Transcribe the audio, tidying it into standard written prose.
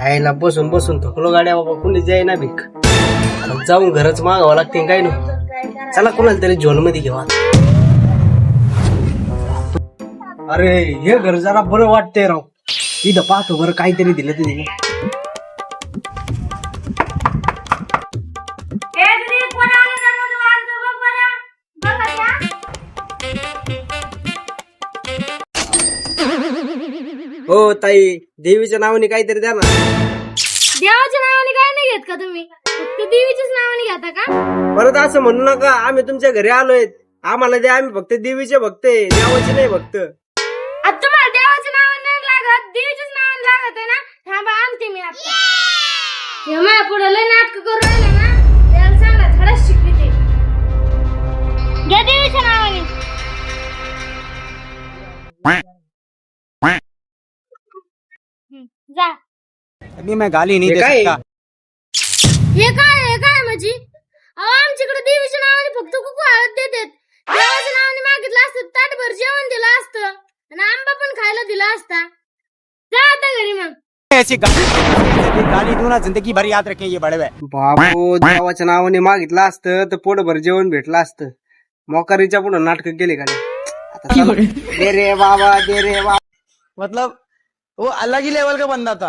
यायला बसून बसून थकलो गाड्या बाबा, कुणी जाय ना भीक. आता जाऊन घरच मागावं लागते काय ना. चला कोणाला तरी झोन मध्ये घेऊ आता. अरे हे घर जरा बरं वाटतंय राव. इथं पाहतो बरं काहीतरी दिलं तुम्ही. हो ताई, देवीच्या नावाने काहीतरी द्या ना. देवाच्या नावाने काय नाही घेत का तुम्ही? फक्त देवीच्याच नावाने घेता का? परत असं म्हणू नका, आम्ही तुमच्या घरी आलोय. आम्हाला द्या, आम्ही फक्त देवीचे भक्त आहे, देवाचे नाही भक्त. आता तुम्हाला देवाच्या नावाने नाही लागत, देवीच्याच नावाने लागत आहे ना. थांबा आणते मी आता. हे माझ्या पुढे लय नाटक करू राहिले ना, त्याला सांगा धडा शिकविते. घ्या देवीच्या नावाने. जा. अभी मैं गाली नहीं ये दे काय? सकता। हे काय म्हणजे? अहो आमच्याकडे देवीच्या नावाने फक्त कुकू हळद देतात. देवाच्या नावाने मागितलं असतं ताटभर जेवण दिलं असतं आणि आंबा पण खायला दिला असता. जा आता घरी मग. ऐसी गाली दूं ना जिंदगी भर याद रखें ये बड़े भाई। बाबू, देवाच्या नावाने मागितलं असतं तर पोटभर जेवण भेटलं असतं. मोकारीच्या पुढे नाटक केले का नाही. आता चला. दे रे बाबा, दे रे बाबा. मतलब वो अलग ही लेवल का बंदा था।